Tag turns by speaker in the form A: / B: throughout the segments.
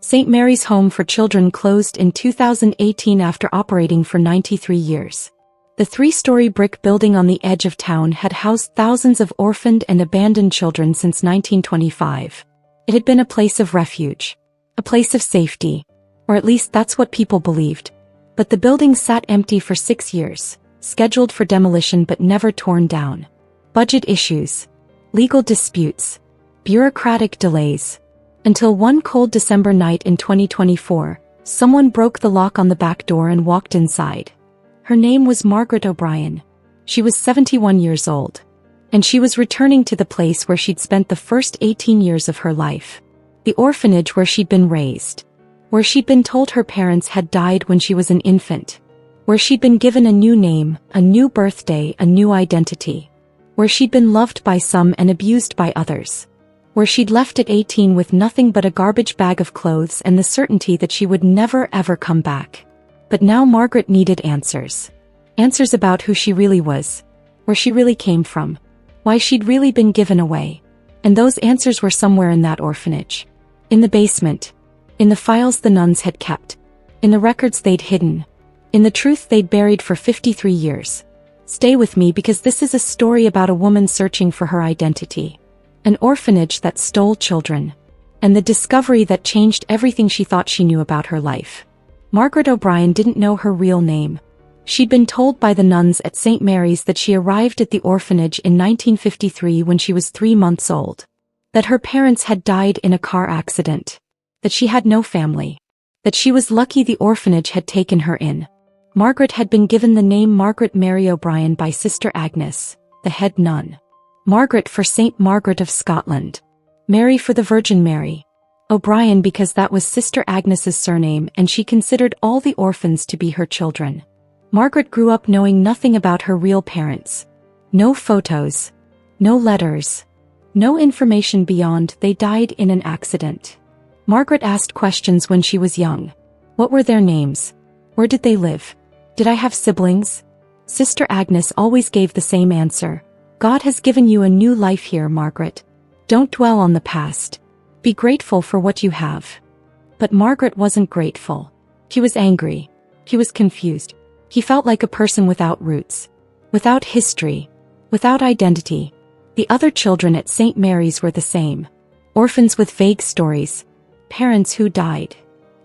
A: St. Mary's Home for Children closed in 2018 after operating for 93 years. The three-story brick building on the edge of town had housed thousands of orphaned and abandoned children since 1925. It had been a place of refuge, a place of safety, or at least that's what people believed. But the building sat empty for 6 years, scheduled for demolition but never torn down. Budget issues, legal disputes, bureaucratic delays. Until one cold December night in 2024, someone broke the lock on the back door and walked inside. Her name was Margaret O'Brien. She was 71 years old. And she was returning to the place where she'd spent the first 18 years of her life. The orphanage where she'd been raised. Where she'd been told her parents had died when she was an infant. Where she'd been given a new name, a new birthday, a new identity. Where she'd been loved by some and abused by others. Where she'd left at 18 with nothing but a garbage bag of clothes and the certainty that she would never ever come back. But now Margaret needed answers. Answers about who she really was. Where she really came from. Why she'd really been given away. And those answers were somewhere in that orphanage. In the basement. In the files the nuns had kept. In the records they'd hidden. In the truth they'd buried for 53 years. Stay with me because this is a story about a woman searching for her identity. An orphanage that stole children. And the discovery that changed everything she thought she knew about her life. Margaret O'Brien didn't know her real name. She'd been told by the nuns at St. Mary's that she arrived at the orphanage in 1953 when she was 3 months old. That her parents had died in a car accident. That she had no family. That she was lucky the orphanage had taken her in. Margaret had been given the name Margaret Mary O'Brien by Sister Agnes, the head nun. Margaret for Saint Margaret of Scotland. Mary for the Virgin Mary. O'Brien because that was Sister Agnes's surname and she considered all the orphans to be her children. Margaret grew up knowing nothing about her real parents. No photos. No letters. No information beyond they died in an accident. Margaret asked questions when she was young. What were their names? Where did they live? Did I have siblings? Sister Agnes always gave the same answer. God has given you a new life here, Margaret. Don't dwell on the past. Be grateful for what you have. But Margaret wasn't grateful. He was angry. He was confused. He felt like a person without roots. Without history. Without identity. The other children at St. Mary's were the same. Orphans with vague stories. Parents who died.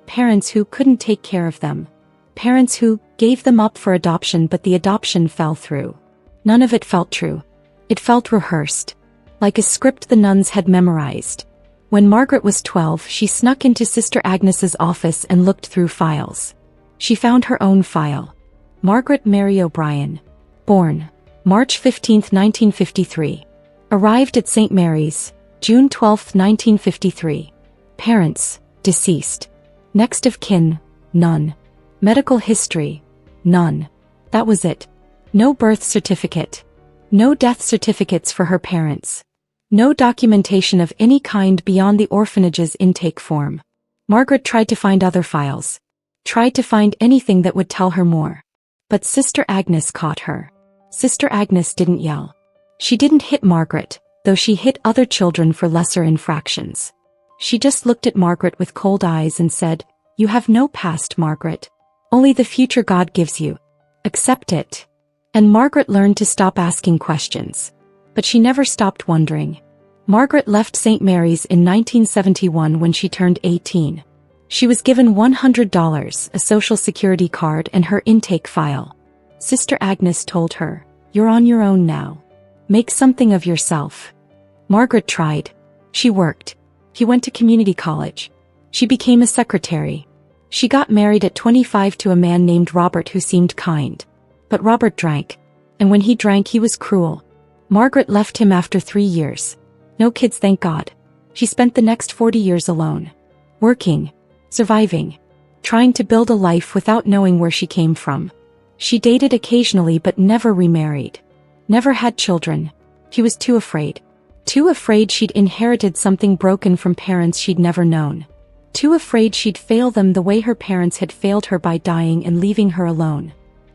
A: Parents who couldn't take care of them. Parents who gave them up for adoption but the adoption fell through. None of it felt true. It felt rehearsed. Like a script the nuns had memorized. When Margaret was 12, she snuck into Sister Agnes's office and looked through files. She found her own file. Margaret Mary O'Brien. Born March 15, 1953. Arrived at St. Mary's, June 12, 1953. Parents, deceased. Next of kin, none. Medical history, none. That was it. No birth certificate. No death certificates for her parents. No documentation of any kind beyond the orphanage's intake form. Margaret tried to find other files. Tried to find anything that would tell her more. But Sister Agnes caught her. Sister Agnes didn't yell. She didn't hit Margaret, though she hit other children for lesser infractions. She just looked at Margaret with cold eyes and said, "You have no past, Margaret. Only the future God gives you. Accept it." And Margaret learned to stop asking questions. But she never stopped wondering. Margaret left St. Mary's in 1971 when she turned 18. She was given $100, a social security card and her intake file. Sister Agnes told her, "You're on your own now. Make something of yourself." Margaret tried. She worked. He went to community college. She became a secretary. She got married at 25 to a man named Robert who seemed kind. But Robert drank. And when he drank he was cruel. Margaret left him after 3 years. No kids, thank God. She spent the next 40 years alone. Working. Surviving. Trying to build a life without knowing where she came from. She dated occasionally but never remarried. Never had children. He was too afraid. Too afraid she'd inherited something broken from parents she'd never known. Too afraid she'd fail them the way her parents had failed her by dying and leaving her alone.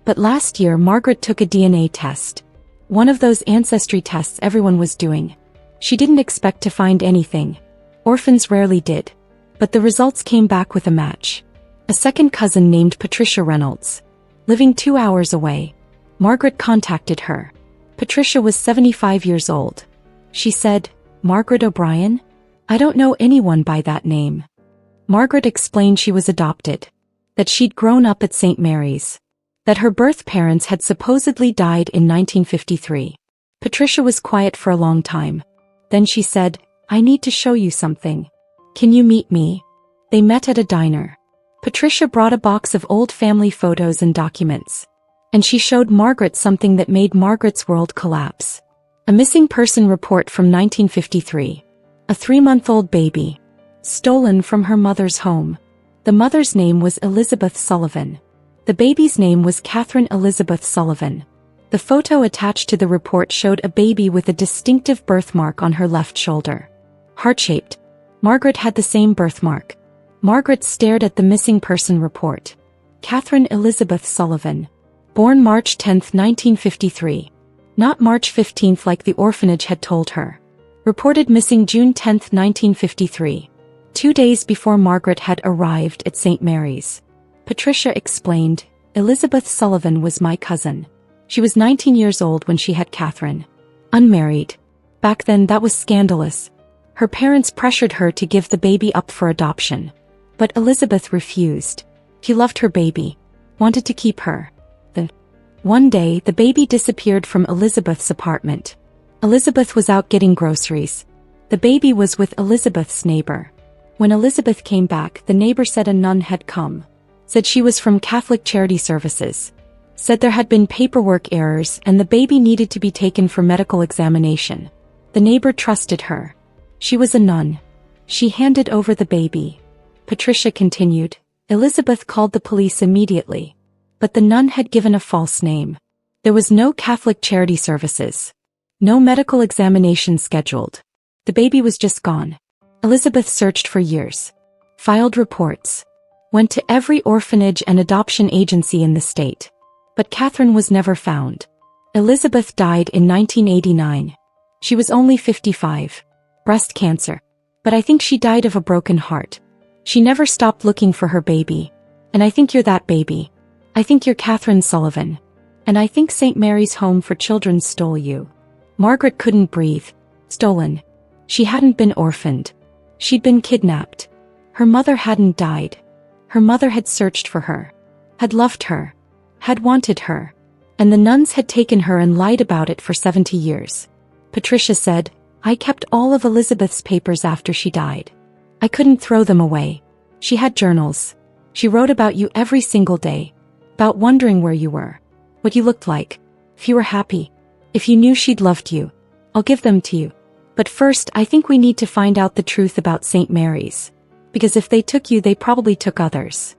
A: But last year Margaret took a DNA test. One of those ancestry tests everyone was doing. She didn't expect to find anything. Orphans rarely did. But the results came back with a match. A second cousin named Patricia Reynolds, living 2 hours away. Margaret contacted her. Patricia was 75 years old. She said, "Margaret O'Brien? I don't know anyone by that name." Margaret explained she was adopted, that she'd grown up at St. Mary's, that her birth parents had supposedly died in 1953. Patricia was quiet for a long time. Then she said, "I need to show you something. Can you meet me?" They met at a diner. Patricia brought a box of old family photos and documents, and she showed Margaret something that made Margaret's world collapse. A missing person report from 1953. A 3-month-old baby, stolen from her mother's home. The mother's name was Elizabeth Sullivan. The baby's name was Katherine Elizabeth Sullivan. The photo attached to the report showed a baby with a distinctive birthmark on her left shoulder. Heart-shaped. Margaret had the same birthmark. Margaret stared at the missing person report. Katherine Elizabeth Sullivan. Born March 10, 1953. Not March 15 like the orphanage had told her. Reported missing June 10, 1953. 2 days before Margaret had arrived at St. Mary's. Patricia explained, "Elizabeth Sullivan was my cousin. She was 19 years old when she had Katherine. Unmarried. Back then that was scandalous. Her parents pressured her to give the baby up for adoption. But Elizabeth refused. She loved her baby. Wanted to keep her. One day the baby disappeared from Elizabeth's apartment. Elizabeth was out getting groceries. The baby was with Elizabeth's neighbor. When Elizabeth came back, the neighbor said a nun had come. Said she was from Catholic Charity Services. Said there had been paperwork errors and the baby needed to be taken for medical examination. The neighbor trusted her. She was a nun. She handed over the baby." Patricia continued, "Elizabeth called the police immediately. But the nun had given a false name. There was no Catholic Charity Services. No medical examination scheduled. The baby was just gone. Elizabeth searched for years. Filed reports. Went to every orphanage and adoption agency in the state. But Katherine was never found. Elizabeth died in 1989. She was only 55. Breast cancer. But I think she died of a broken heart. She never stopped looking for her baby. And I think you're that baby. I think you're Katherine Sullivan. And I think St. Mary's Home for Children stole you." Margaret couldn't breathe. Stolen. She hadn't been orphaned. She'd been kidnapped. Her mother hadn't died. Her mother had searched for her. Had loved her. Had wanted her. And the nuns had taken her and lied about it for 70 years. Patricia said, "I kept all of Elizabeth's papers after she died. I couldn't throw them away. She had journals. She wrote about you every single day. About wondering where you were. What you looked like. If you were happy. If you knew she'd loved you. I'll give them to you. But first I think we need to find out the truth about St. Mary's. Because if they took you they probably took others."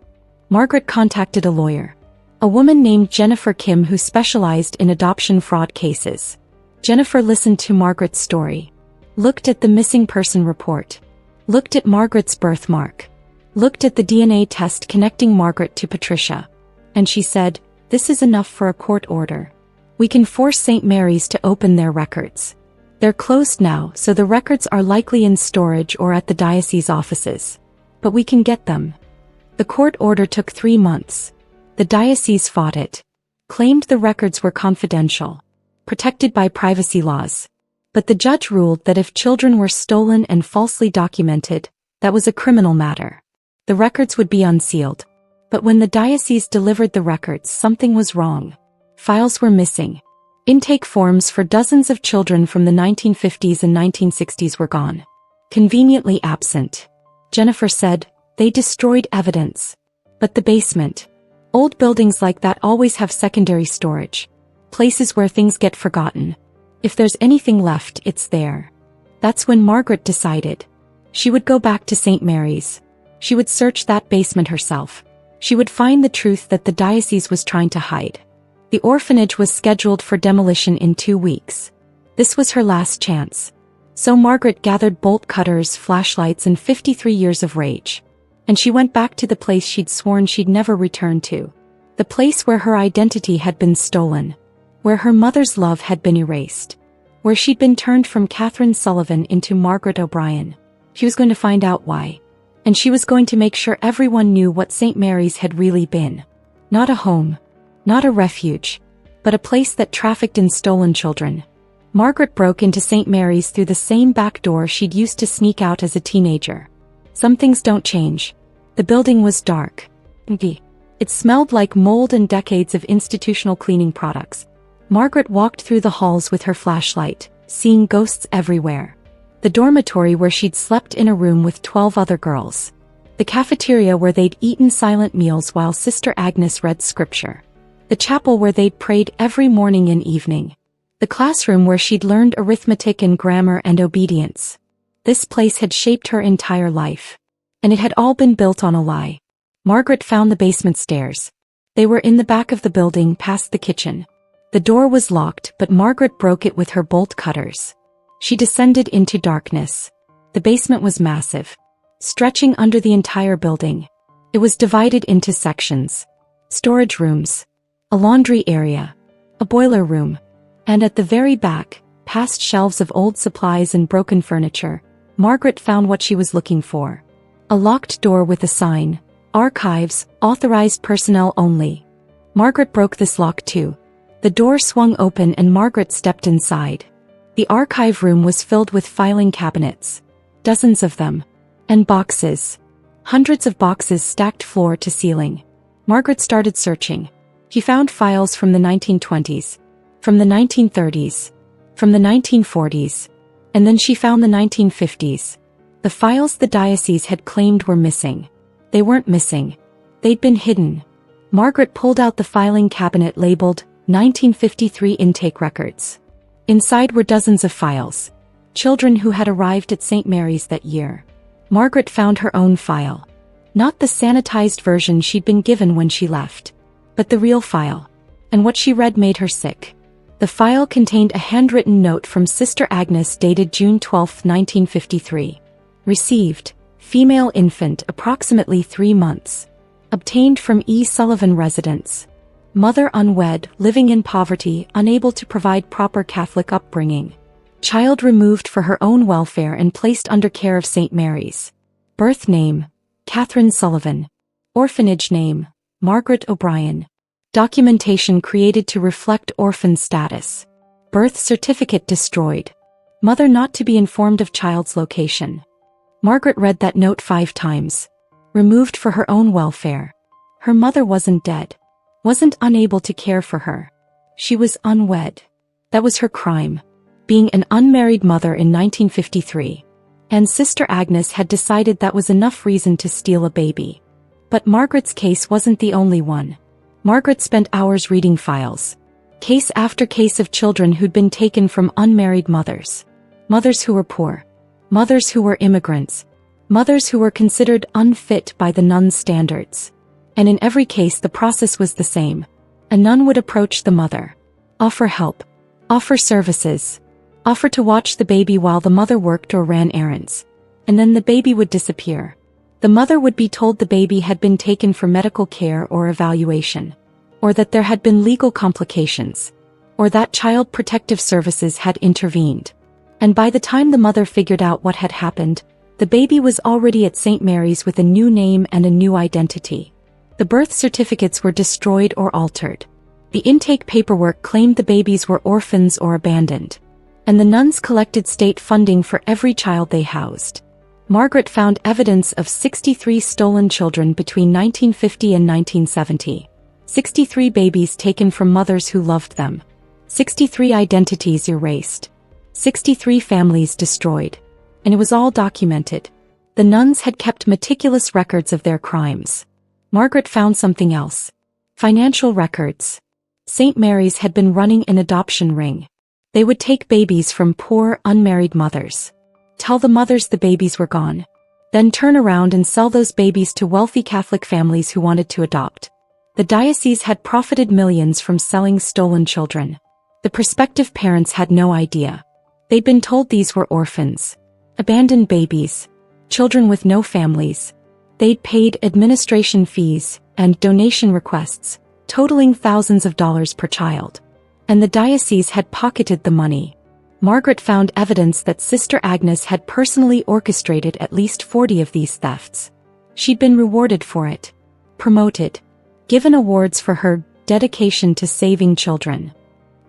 A: Margaret contacted a lawyer. A woman named Jennifer Kim who specialized in adoption fraud cases. Jennifer listened to Margaret's story. Looked at the missing person report. Looked at Margaret's birthmark. Looked at the DNA test connecting Margaret to Patricia. And she said, "This is enough for a court order. We can force St. Mary's to open their records. They're closed now, so the records are likely in storage or at the diocese offices. But we can get them." The court order took 3 months. The diocese fought it. Claimed the records were confidential. Protected by privacy laws. But the judge ruled that if children were stolen and falsely documented, that was a criminal matter. The records would be unsealed. But when the diocese delivered the records, something was wrong. Files were missing. Intake forms for dozens of children from the 1950s and 1960s were gone. Conveniently absent. Jennifer said, "They destroyed evidence. But the basement. Old buildings like that always have secondary storage. Places where things get forgotten. If there's anything left, it's there." That's when Margaret decided. She would go back to St. Mary's. She would search that basement herself. She would find the truth that the diocese was trying to hide. The orphanage was scheduled for demolition in 2 weeks. This was her last chance. So Margaret gathered bolt cutters, flashlights, and 53 years of rage. And she went back to the place she'd sworn she'd never return to. The place where her identity had been stolen. Where her mother's love had been erased. Where she'd been turned from Katherine Sullivan into Margaret O'Brien. She was going to find out why. And she was going to make sure everyone knew what St. Mary's had really been. Not a home. Not a refuge. But a place that trafficked in stolen children. Margaret broke into St. Mary's through the same back door she'd used to sneak out as a teenager. Some things don't change. The building was dark. It smelled like mold and decades of institutional cleaning products. Margaret walked through the halls with her flashlight, seeing ghosts everywhere. The dormitory where she'd slept in a room with 12 other girls. The cafeteria where they'd eaten silent meals while Sister Agnes read scripture. The chapel where they'd prayed every morning and evening. The classroom where she'd learned arithmetic and grammar and obedience. This place had shaped her entire life. And it had all been built on a lie. Margaret found the basement stairs. They were in the back of the building past the kitchen. The door was locked, but Margaret broke it with her bolt cutters. She descended into darkness. The basement was massive, stretching under the entire building. It was divided into sections. Storage rooms. A laundry area. A boiler room. And at the very back, past shelves of old supplies and broken furniture, Margaret found what she was looking for. A locked door with a sign, "Archives, authorized personnel only." Margaret broke this lock too. The door swung open and Margaret stepped inside. The archive room was filled with filing cabinets. Dozens of them. And boxes. Hundreds of boxes stacked floor to ceiling. Margaret started searching. She found files from the 1920s. From the 1930s. From the 1940s. And then she found the 1950s. The files the diocese had claimed were missing. They weren't missing. They'd been hidden. Margaret pulled out the filing cabinet labeled 1953 intake records. Inside were dozens of files. Children who had arrived at St. Mary's that year. Margaret found her own file. Not the sanitized version she'd been given when she left. But the real file. And what she read made her sick. The file contained a handwritten note from Sister Agnes dated June 12, 1953. Received. Female infant approximately 3 months. Obtained from E. Sullivan residence. Mother unwed, living in poverty, unable to provide proper Catholic upbringing. Child removed for her own welfare and placed under care of St. Mary's. Birth name, Katherine Sullivan. Orphanage name, Margaret O'Brien. Documentation created to reflect orphan status. Birth certificate destroyed. Mother not to be informed of child's location. Margaret read that note 5 times. Removed for her own welfare. Her mother wasn't dead. Wasn't unable to care for her. She was unwed. That was her crime. Being an unmarried mother in 1953. And Sister Agnes had decided that was enough reason to steal a baby. But Margaret's case wasn't the only one. Margaret spent hours reading files. Case after case of children who'd been taken from unmarried mothers. Mothers who were poor. Mothers who were immigrants. Mothers who were considered unfit by the nuns' standards. And in every case the process was the same. A nun would approach the mother. Offer help. Offer services. Offer to watch the baby while the mother worked or ran errands. And then the baby would disappear. The mother would be told the baby had been taken for medical care or evaluation. Or that there had been legal complications. Or that Child Protective Services had intervened. And by the time the mother figured out what had happened, the baby was already at St. Mary's with a new name and a new identity. The birth certificates were destroyed or altered. The intake paperwork claimed the babies were orphans or abandoned. And the nuns collected state funding for every child they housed. Margaret found evidence of 63 stolen children between 1950 and 1970. 63 babies taken from mothers who loved them. 63 identities erased. 63 families destroyed. And it was all documented. The nuns had kept meticulous records of their crimes. Margaret found something else. Financial records. St. Mary's had been running an adoption ring. They would take babies from poor, unmarried mothers. Tell the mothers the babies were gone. Then turn around and sell those babies to wealthy Catholic families who wanted to adopt. The diocese had profited millions from selling stolen children. The prospective parents had no idea. They'd been told these were orphans. Abandoned babies. Children with no families. They'd paid administration fees and donation requests, totaling thousands of dollars per child. And the diocese had pocketed the money. Margaret found evidence that Sister Agnes had personally orchestrated at least 40 of these thefts. She'd been rewarded for it. Promoted. Given awards for her dedication to saving children.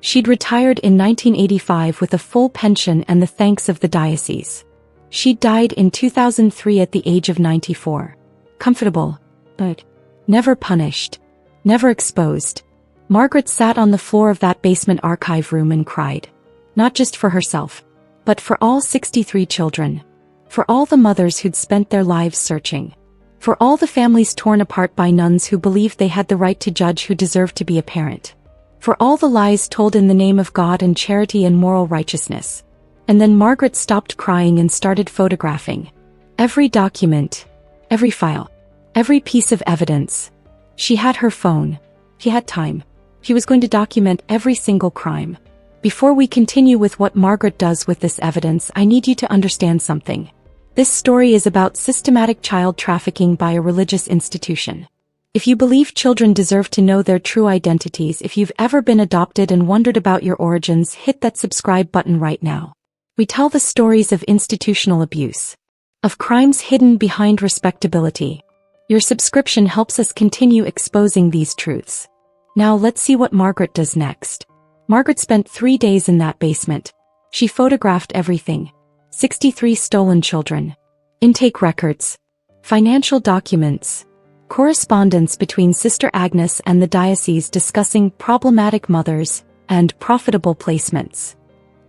A: She'd retired in 1985 with a full pension and the thanks of the diocese. She died in 2003 at the age of 94. Comfortable, but never punished, never exposed. Margaret sat on the floor of that basement archive room and cried. Not just for herself, but for all 63 children. For all the mothers who'd spent their lives searching. For all the families torn apart by nuns who believed they had the right to judge who deserved to be a parent. For all the lies told in the name of God and charity and moral righteousness. And then Margaret stopped crying and started photographing. Every document, every file, every piece of evidence. She had her phone. She had time. She was going to document every single crime. Before we continue with what Margaret does with this evidence, I need you to understand something. This story is about systematic child trafficking by a religious institution. If you believe children deserve to know their true identities, if you've ever been adopted and wondered about your origins, hit that subscribe button right now. We tell the stories of institutional abuse, of crimes hidden behind respectability. Your subscription helps us continue exposing these truths. Now let's see what Margaret does next. Margaret spent 3 days in that basement. She photographed everything. 63 stolen children. Intake records. Financial documents. Correspondence between Sister Agnes and the diocese discussing problematic mothers and profitable placements.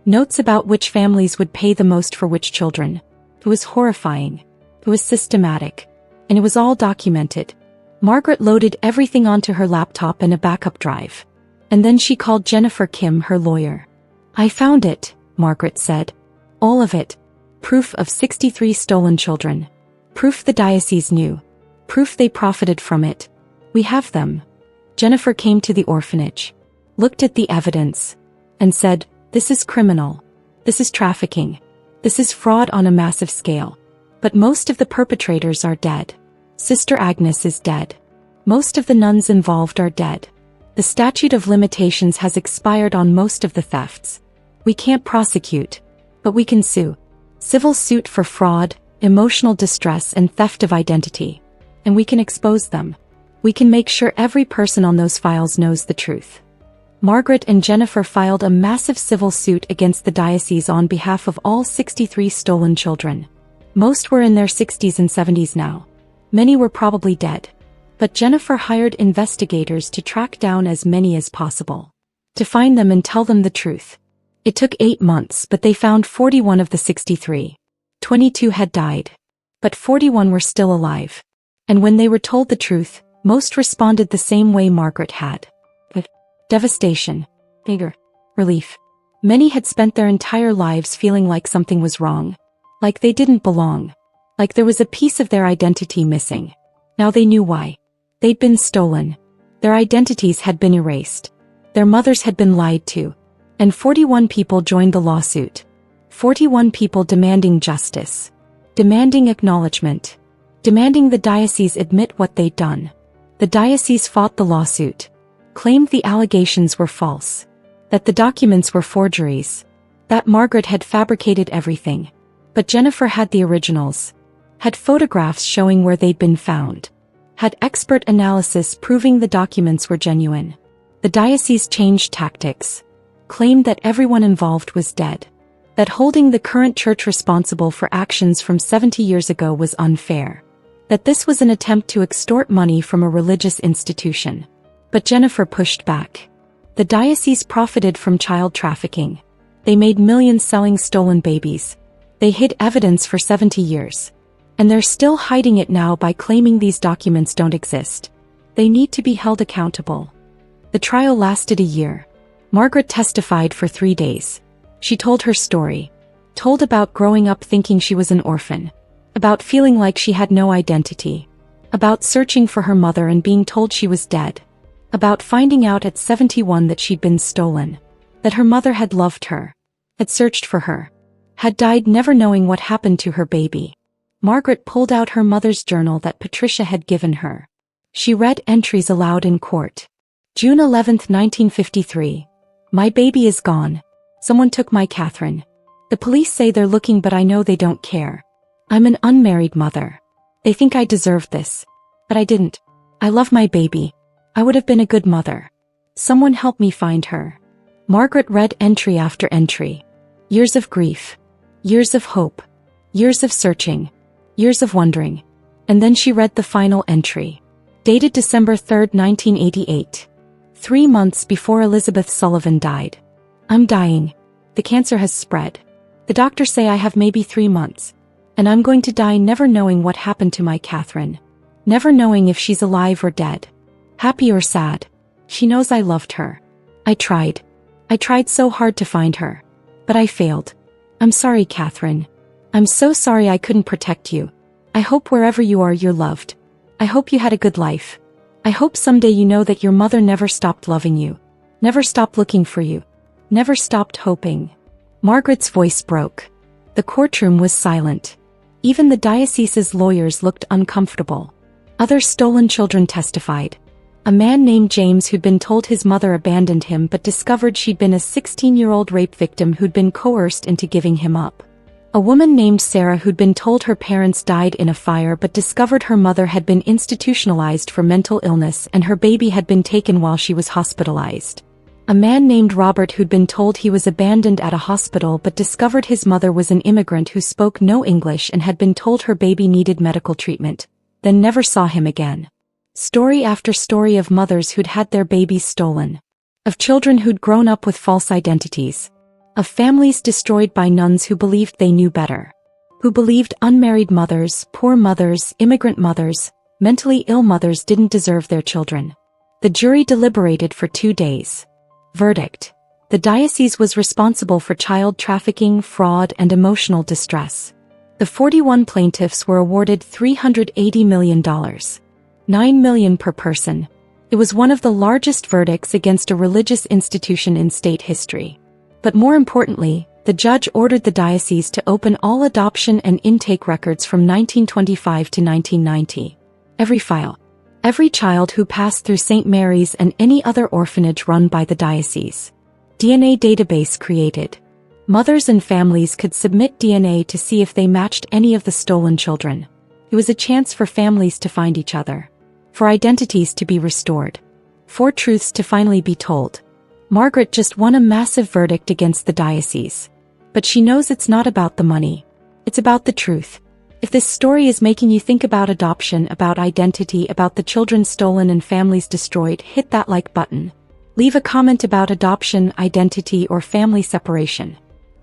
A: Notes about which families would pay the most for which children. It was horrifying. It was systematic. And it was all documented. Margaret loaded everything onto her laptop and a backup drive. And then she called Jennifer Kim, her lawyer. I found it, Margaret said. All of it. Proof of 63 stolen children. Proof the diocese knew. Proof they profited from it. We have them. Jennifer came to the orphanage, looked at the evidence, and said, this is criminal. This is trafficking. This is fraud on a massive scale. But most of the perpetrators are dead. Sister Agnes is dead. Most of the nuns involved are dead. The statute of limitations has expired on most of the thefts. We can't prosecute, but we can sue. Civil suit for fraud, emotional distress, and theft of identity. And we can expose them. We can make sure every person on those files knows the truth. Margaret and Jennifer filed a massive civil suit against the diocese on behalf of all 63 stolen children. Most were in their 60s and 70s now. Many were probably dead. But Jennifer hired investigators to track down as many as possible. To find them and tell them the truth. It took 8 months, but they found 41 of the 63. 22 had died. But 41 were still alive. And when they were told the truth, most responded the same way Margaret had. But devastation, anger, relief. Many had spent their entire lives feeling like something was wrong. Like they didn't belong. Like there was a piece of their identity missing. Now they knew why. They'd been stolen. Their identities had been erased. Their mothers had been lied to. And 41 people joined the lawsuit. 41 people demanding justice. Demanding acknowledgement. Demanding the diocese admit what they'd done. The diocese fought the lawsuit. Claimed the allegations were false. That the documents were forgeries. That Margaret had fabricated everything. But Jennifer had the originals. Had photographs showing where they'd been found. Had expert analysis proving the documents were genuine. The diocese changed tactics. Claimed that everyone involved was dead. That holding the current church responsible for actions from 70 years ago was unfair. That this was an attempt to extort money from a religious institution. But Jennifer pushed back. The diocese profited from child trafficking. They made millions selling stolen babies. They hid evidence for 70 years. And they're still hiding it now by claiming these documents don't exist. They need to be held accountable. The trial lasted a year. Margaret testified for 3 days. She told her story. Told about growing up thinking she was an orphan. About feeling like she had no identity. About searching for her mother and being told she was dead. About finding out at 71 that she'd been stolen. That her mother had loved her. Had searched for her. Had died never knowing what happened to her baby. Margaret pulled out her mother's journal that Patricia had given her. She read entries aloud in court. June 11, 1953. My baby is gone. Someone took my Katherine. The police say they're looking but I know they don't care. I'm an unmarried mother. They think I deserved this. But I didn't. I love my baby. I would have been a good mother. Someone help me find her. Margaret read entry after entry. Years of grief. Years of hope. Years of searching. Years of wondering. And then she read the final entry. Dated December 3, 1988. 3 months before Elizabeth Sullivan died. I'm dying. The cancer has spread. The doctors say I have maybe 3 months. And I'm going to die never knowing what happened to my Katherine. Never knowing if she's alive or dead. Happy or sad. She knows I loved her. I tried. I tried so hard to find her. But I failed. I'm sorry, Katherine. I'm so sorry I couldn't protect you. I hope wherever you are you're loved. I hope you had a good life. I hope someday you know that your mother never stopped loving you. Never stopped looking for you. Never stopped hoping. Margaret's voice broke. The courtroom was silent. Even the diocese's lawyers looked uncomfortable. Other stolen children testified. A man named James who'd been told his mother abandoned him but discovered she'd been a 16-year-old rape victim who'd been coerced into giving him up. A woman named Sarah who'd been told her parents died in a fire but discovered her mother had been institutionalized for mental illness and her baby had been taken while she was hospitalized. A man named Robert who'd been told he was abandoned at a hospital but discovered his mother was an immigrant who spoke no English and had been told her baby needed medical treatment, then never saw him again. Story after story of mothers who'd had their babies stolen. Of children who'd grown up with false identities. Of families destroyed by nuns who believed they knew better. Who believed unmarried mothers, poor mothers, immigrant mothers, mentally ill mothers didn't deserve their children. The jury deliberated for 2 days. Verdict. The diocese was responsible for child trafficking, fraud, and emotional distress. The 41 plaintiffs were awarded $380 million. $9 million per person. It was one of the largest verdicts against a religious institution in state history. But more importantly, the judge ordered the diocese to open all adoption and intake records from 1925 to 1990. Every file. Every child who passed through St. Mary's and any other orphanage run by the diocese. DNA database created. Mothers and families could submit DNA to see if they matched any of the stolen children. It was a chance for families to find each other. For identities to be restored. For truths to finally be told. Margaret just won a massive verdict against the diocese. But she knows it's not about the money. It's about the truth. If this story is making you think about adoption, about identity, about the children stolen and families destroyed, hit that like button. Leave a comment about adoption, identity, or family separation.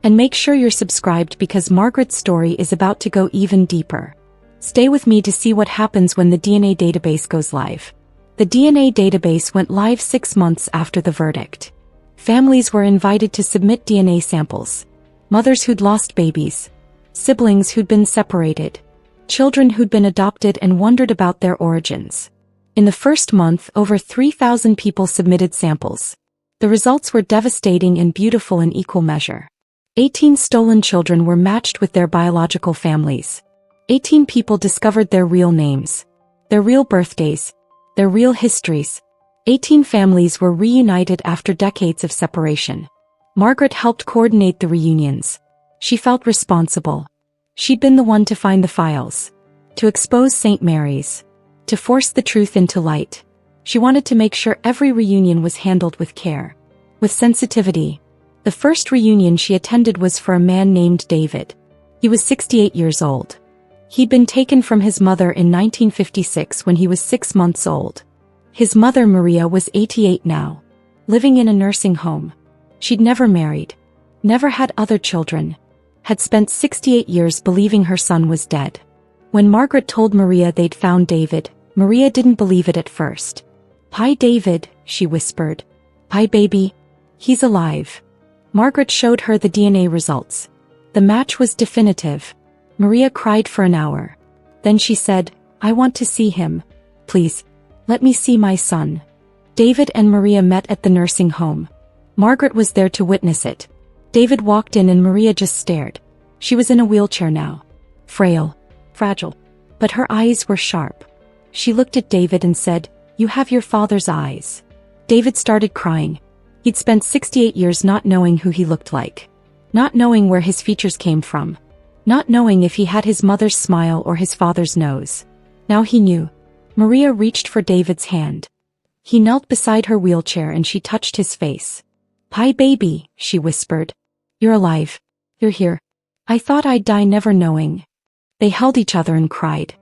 A: And make sure you're subscribed because Margaret's story is about to go even deeper. Stay with me to see what happens when the DNA database goes live. The DNA database went live 6 months after the verdict. Families were invited to submit DNA samples. Mothers who'd lost babies. Siblings who'd been separated. Children who'd been adopted and wondered about their origins. In the first month, over 3,000 people submitted samples. The results were devastating and beautiful in equal measure. 18 stolen children were matched with their biological families. 18 people discovered their real names. Their real birthdays. Their real histories. 18 families were reunited after decades of separation. Margaret helped coordinate the reunions. She felt responsible. She'd been the one to find the files. To expose St. Mary's. To force the truth into light. She wanted to make sure every reunion was handled with care. With sensitivity. The first reunion she attended was for a man named David. He was 68 years old. He'd been taken from his mother in 1956 when he was 6 months old. His mother Maria was 88 now. Living in a nursing home. She'd never married. Never had other children. Had spent 68 years believing her son was dead. When Margaret told Maria they'd found David, Maria didn't believe it at first. "Hi David," she whispered. "Hi baby. He's alive." Margaret showed her the DNA results. The match was definitive. Maria cried for an hour. Then she said, "I want to see him. Please, let me see my son." David and Maria met at the nursing home. Margaret was there to witness it. David walked in and Maria just stared. She was in a wheelchair now. Frail. Fragile. But her eyes were sharp. She looked at David and said, "You have your father's eyes." David started crying. He'd spent 68 years not knowing who he looked like. Not knowing where his features came from. not knowing if he had his mother's smile or his father's nose. Now he knew. Maria reached for David's hand. He knelt beside her wheelchair and she touched his face. "Hi, baby," she whispered. "You're alive. You're here. I thought I'd die never knowing." They held each other and cried.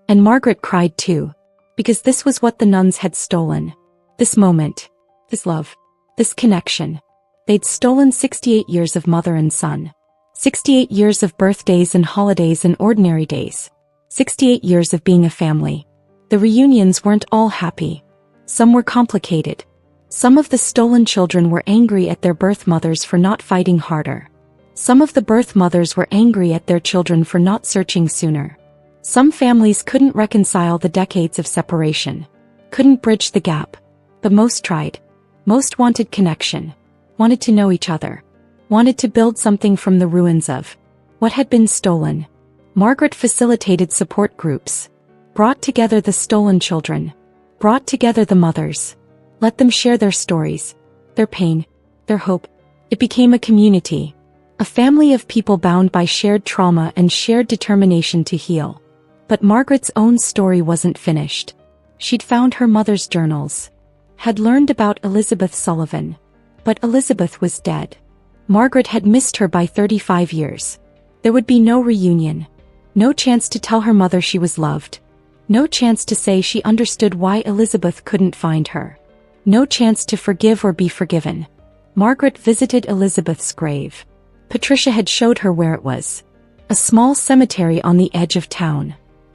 A: And Margaret cried too. Because this was what the nuns had stolen. This moment. This love. This connection. They'd stolen 68 years of mother and son. 68 years of birthdays and holidays and ordinary days. 68 years of being a family. The reunions weren't all happy. Some were complicated. Some of the stolen children were angry at their birth mothers for not fighting harder. Some of the birth mothers were angry at their children for not searching sooner. Some families couldn't reconcile the decades of separation. Couldn't bridge the gap. But most tried. Most wanted connection. Wanted to know each other. Wanted to build something from the ruins of what had been stolen. Margaret facilitated support groups. Brought together the stolen children. Brought together the mothers. Let them share their stories. Their pain. Their hope. It became a community. A family of people bound by shared trauma and shared determination to heal. But Margaret's own story wasn't finished. She'd found her mother's journals. Had learned about Elizabeth Sullivan. But Elizabeth was dead. Margaret had missed her by 35 years. There would be no reunion. No chance to tell her mother she was loved. No chance to say she understood why Elizabeth couldn't find her. No chance to forgive or be forgiven. Margaret visited Elizabeth's grave. Patricia had showed her where it was. A small cemetery on the edge of town.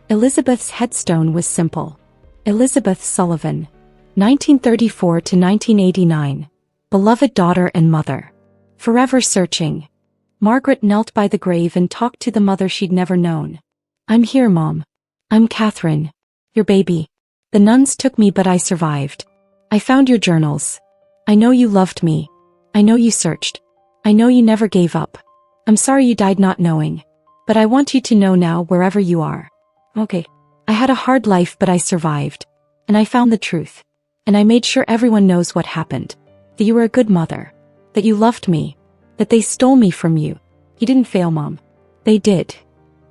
A: Elizabeth's headstone was simple. Elizabeth Sullivan. 1934 to 1989. Beloved daughter and mother. Forever searching. Margaret knelt by the grave and talked to the mother she'd never known. "I'm here, Mom. I'm Katherine. Your baby. The nuns took me but I survived. I found your journals. I know you loved me. I know you searched. I know you never gave up. I'm sorry you died not knowing. But I want you to know now wherever you are. Okay. I had a hard life but I survived. And I found the truth. And I made sure everyone knows what happened. That you were a good mother. That you loved me. That they stole me from you. You didn't fail, Mom. They did."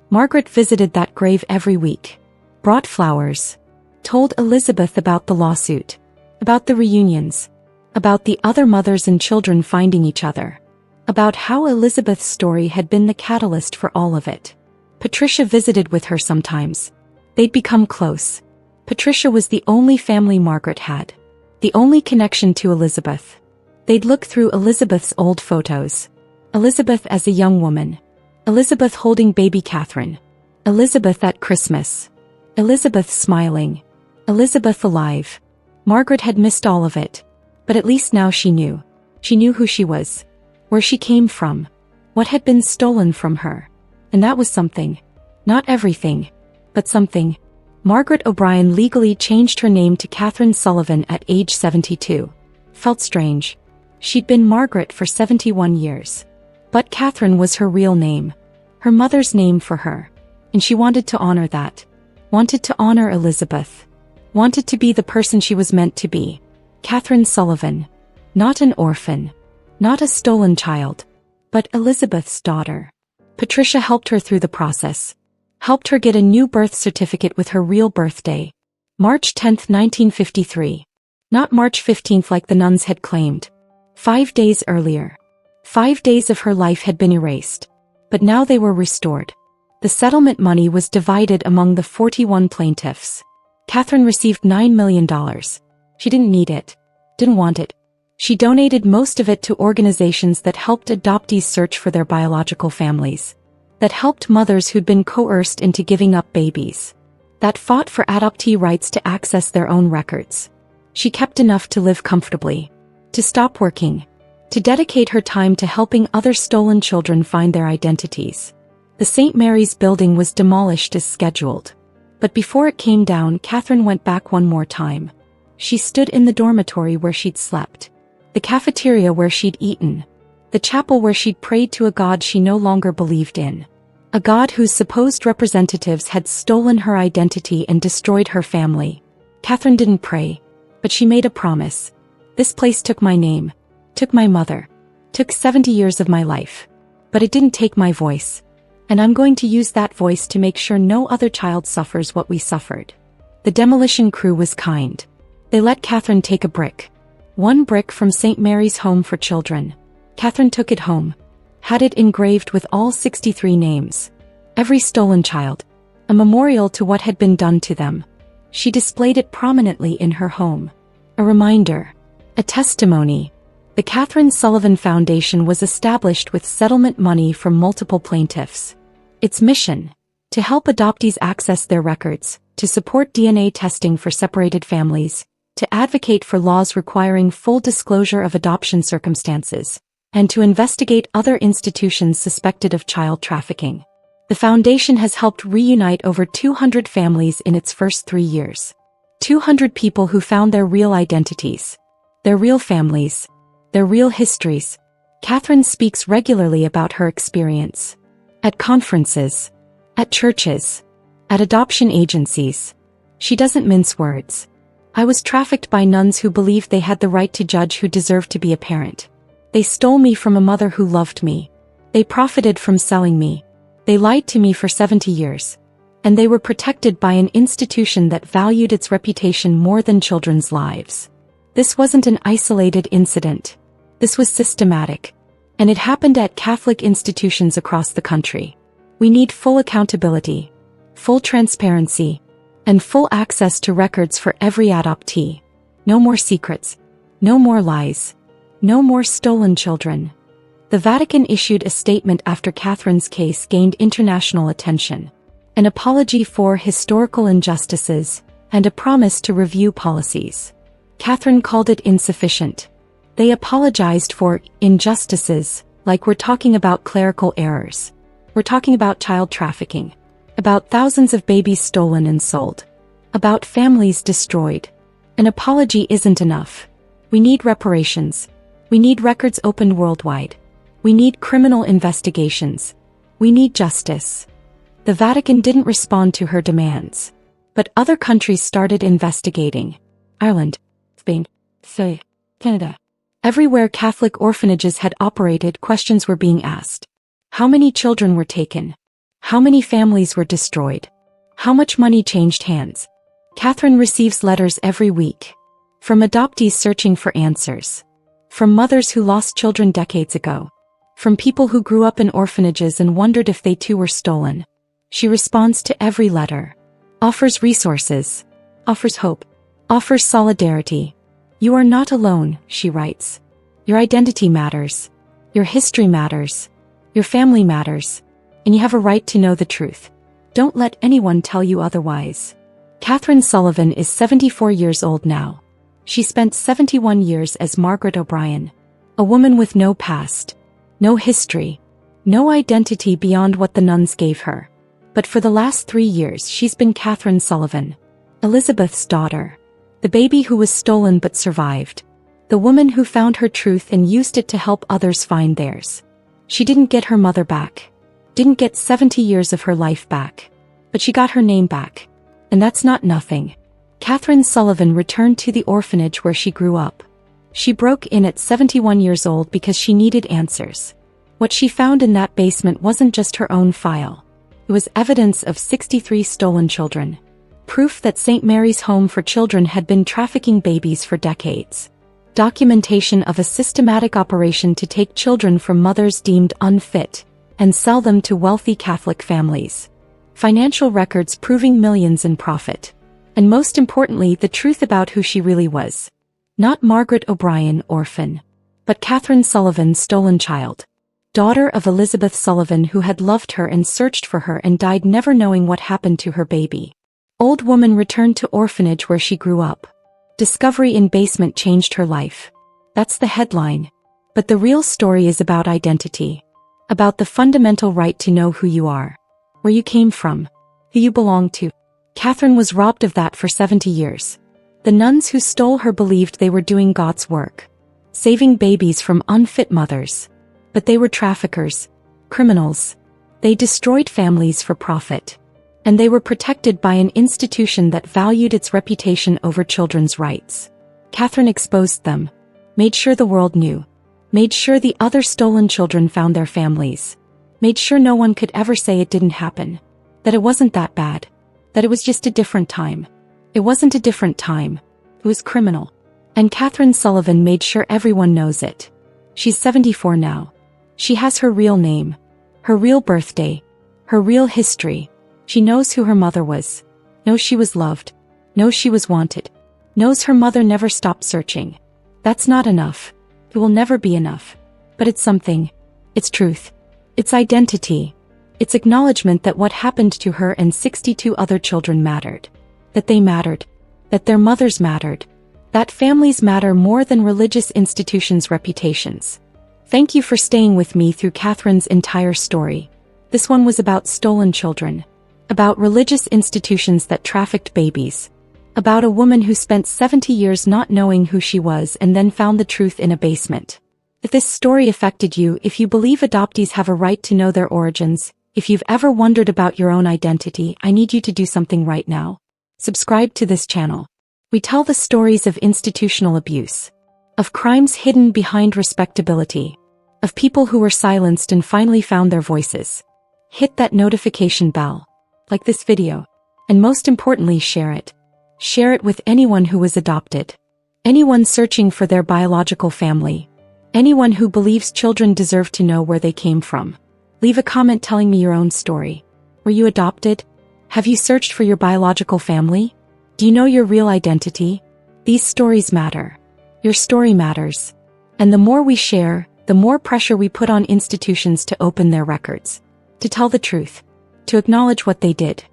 A: Margaret visited that grave every week. Brought flowers. Told Elizabeth about the lawsuit. About the reunions. About the other mothers and children finding each other. About how Elizabeth's story had been the catalyst for all of it. Patricia visited with her sometimes. They'd become close. Patricia was the only family Margaret had. The only connection to Elizabeth. They'd look through Elizabeth's old photos. Elizabeth as a young woman. Elizabeth holding baby Katherine. Elizabeth at Christmas. Elizabeth smiling. Elizabeth alive. Margaret had missed all of it. But at least now she knew. She knew who she was. Where she came from. What had been stolen from her. And that was something. Not everything. But something. Margaret O'Brien legally changed her name to Katherine Sullivan at age 72. Felt strange. She'd been Margaret for 71 years. But Katherine was her real name. Her mother's name for her. And she wanted to honor that. Wanted to honor Elizabeth. Wanted to be the person she was meant to be. Katherine Sullivan. Not an orphan. Not a stolen child. But Elizabeth's daughter. Patricia helped her through the process. Helped her get a new birth certificate with her real birthday. March 10, 1953. Not March 15th like the nuns had claimed. 5 days earlier. 5 days of her life had been erased. But now they were restored. The settlement money was divided among the 41 plaintiffs. Katherine received $9 million. She didn't need it. Didn't want it. She donated most of it to organizations that helped adoptees search for their biological families. That helped mothers who'd been coerced into giving up babies. That fought for adoptee rights to access their own records. She kept enough to live comfortably. To stop working. To dedicate her time to helping other stolen children find their identities. The St. Mary's building was demolished as scheduled. But before it came down, Katherine went back one more time. She stood in the dormitory where she'd slept. The cafeteria where she'd eaten. The chapel where she'd prayed to a God she no longer believed in. A God whose supposed representatives had stolen her identity and destroyed her family. Katherine didn't pray. But she made a promise. This place took my name. Took my mother. Took 70 years of my life. But it didn't take my voice. And I'm going to use that voice to make sure no other child suffers what we suffered. The demolition crew was kind. They let Katherine take a brick. One brick from St. Mary's Home for Children. Katherine took it home. Had it engraved with all 63 names. Every stolen child. A memorial to what had been done to them. She displayed it prominently in her home. A reminder. A testimony. The Katherine Sullivan Foundation was established with settlement money from multiple plaintiffs. Its mission? To help adoptees access their records, to support DNA testing for separated families, to advocate for laws requiring full disclosure of adoption circumstances, and to investigate other institutions suspected of child trafficking. The foundation has helped reunite over 200 families in its first 3 years. 200 people who found their real identities, their real families, their real histories. Katherine speaks regularly about her experience. At conferences, at churches, at adoption agencies. She doesn't mince words. I was trafficked by nuns who believed they had the right to judge who deserved to be a parent. They stole me from a mother who loved me. They profited from selling me. They lied to me for 70 years. And they were protected by an institution that valued its reputation more than children's lives. This wasn't an isolated incident. This was systematic. And it happened at Catholic institutions across the country. We need full accountability, full transparency, and full access to records for every adoptee. No more secrets. No more lies. No more stolen children. The Vatican issued a statement after Katherine's case gained international attention. An apology for historical injustices, and a promise to review policies. Katherine called it insufficient. They apologized for injustices, like we're talking about clerical errors. We're talking about child trafficking. About thousands of babies stolen and sold. About families destroyed. An apology isn't enough. We need reparations. We need records opened worldwide. We need criminal investigations. We need justice. The Vatican didn't respond to her demands. But other countries started investigating. Ireland, Spain, Canada. Everywhere Catholic orphanages had operated, questions were being asked. How many children were taken? How many families were destroyed? How much money changed hands? Katherine receives letters every week. From adoptees searching for answers. From mothers who lost children decades ago. From people who grew up in orphanages and wondered if they too were stolen. She responds to every letter. Offers resources. Offers hope. Offers solidarity. You are not alone, she writes. Your identity matters. Your history matters. Your family matters. And you have a right to know the truth. Don't let anyone tell you otherwise. Katherine Sullivan is 74 years old now. She spent 71 years as Margaret O'Brien. A woman with no past. No history. No identity beyond what the nuns gave her. But for the last 3 years she's been Katherine Sullivan. Elizabeth's daughter. The baby who was stolen but survived. The woman who found her truth and used it to help others find theirs. She didn't get her mother back. Didn't get 70 years of her life back. But she got her name back. And that's not nothing. Katherine Sullivan returned to the orphanage where she grew up. She broke in at 71 years old because she needed answers. What she found in that basement wasn't just her own file. It was evidence of 63 stolen children. Proof that St. Mary's Home for Children had been trafficking babies for decades. Documentation of a systematic operation to take children from mothers deemed unfit and sell them to wealthy Catholic families. Financial records proving millions in profit. And most importantly, the truth about who she really was. Not Margaret O'Brien, orphan, but Katherine Sullivan, stolen child. Daughter of Elizabeth Sullivan, who had loved her and searched for her and died never knowing what happened to her baby. Old woman returned to orphanage where she grew up. Discovery in basement changed her life. That's the headline. But the real story is about identity. About the fundamental right to know who you are. Where you came from. Who you belong to. Katherine was robbed of that for 70 years. The nuns who stole her believed they were doing God's work. Saving babies from unfit mothers. But they were traffickers. Criminals. They destroyed families for profit. And they were protected by an institution that valued its reputation over children's rights. Katherine exposed them. Made sure the world knew. Made sure the other stolen children found their families. Made sure no one could ever say it didn't happen. That it wasn't that bad. That it was just a different time. It wasn't a different time. It was criminal. And Katherine Sullivan made sure everyone knows it. She's 74 now. She has her real name. Her real birthday. Her real history. She knows who her mother was. Knows she was loved. Knows she was wanted. Knows her mother never stopped searching. That's not enough. It will never be enough. But it's something. It's truth. It's identity. It's acknowledgement that what happened to her and 62 other children mattered. That they mattered. That their mothers mattered. That families matter more than religious institutions' reputations. Thank you for staying with me through Katherine's entire story. This one was about stolen children. About religious institutions that trafficked babies. About a woman who spent 70 years not knowing who she was and then found the truth in a basement. If this story affected you, if you believe adoptees have a right to know their origins, if you've ever wondered about your own identity, I need you to do something right now. Subscribe to this channel. We tell the stories of institutional abuse. Of crimes hidden behind respectability. Of people who were silenced and finally found their voices. Hit that notification bell. Like this video. And most importantly, share it. Share it with anyone who was adopted. Anyone searching for their biological family. Anyone who believes children deserve to know where they came from. Leave a comment telling me your own story. Were you adopted? Have you searched for your biological family? Do you know your real identity? These stories matter. Your story matters. And the more we share, the more pressure we put on institutions to open their records. To tell the truth. To acknowledge what they did.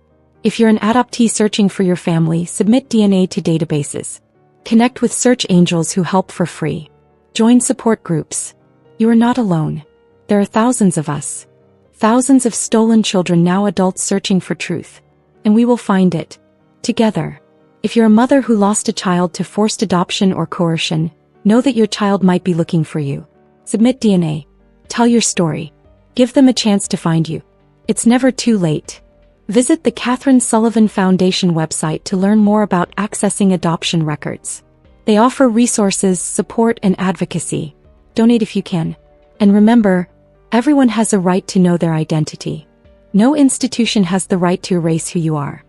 A: If you're an adoptee searching for your family, submit DNA to databases. Connect with search angels who help for free. Join support groups. You are not alone. There are thousands of us. Thousands of stolen children, now adults searching for truth. And we will find it. Together. If you're a mother who lost a child to forced adoption or coercion, know that your child might be looking for you. Submit DNA. Tell your story. Give them a chance to find you. It's never too late. Visit the Katherine Sullivan Foundation website to learn more about accessing adoption records. They offer resources, support, and advocacy. Donate if you can. And remember, everyone has a right to know their identity. No institution has the right to erase who you are.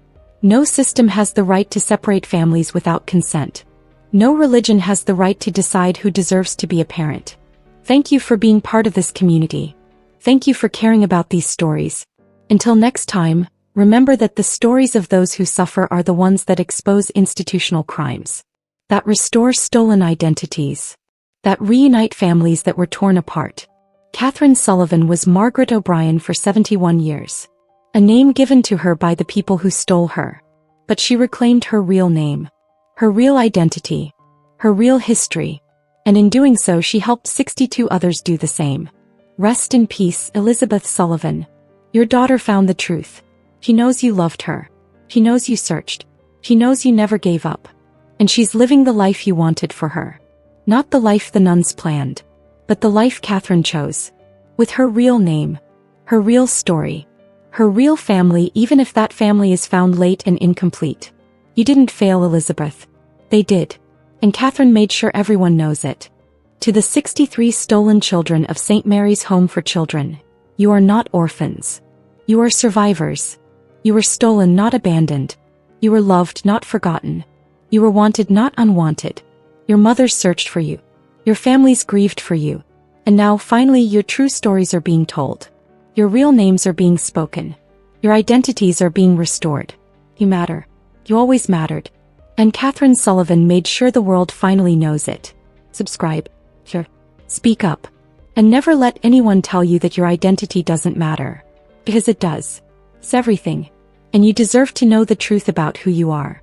A: No system has the right to separate families without consent. No religion has the right to decide who deserves to be a parent. Thank you for being part of this community. Thank you for caring about these stories. Until next time, remember that the stories of those who suffer are the ones that expose institutional crimes. That restore stolen identities. That reunite families that were torn apart. Katherine Sullivan was Margaret O'Brien for 71 years. A name given to her by the people who stole her. But she reclaimed her real name. Her real identity. Her real history. And in doing so, she helped 62 others do the same. Rest in peace, Elizabeth Sullivan. Your daughter found the truth. She knows you loved her. She knows you searched. She knows you never gave up. And she's living the life you wanted for her. Not the life the nuns planned, but the life Katherine chose. With her real name. Her real story. Her real family, even if that family is found late and incomplete. You didn't fail, Elizabeth. They did. And Katherine made sure everyone knows it. To the 63 stolen children of St. Mary's Home for Children, you are not orphans. You are survivors. You were stolen, not abandoned. You were loved, not forgotten. You were wanted, not unwanted. Your mothers searched for you. Your families grieved for you. And now, finally, your true stories are being told. Your real names are being spoken. Your identities are being restored. You matter. You always mattered. And Katherine Sullivan made sure the world finally knows it. Subscribe. Share. Speak up. And never let anyone tell you that your identity doesn't matter. Because it does. It's everything. And you deserve to know the truth about who you are.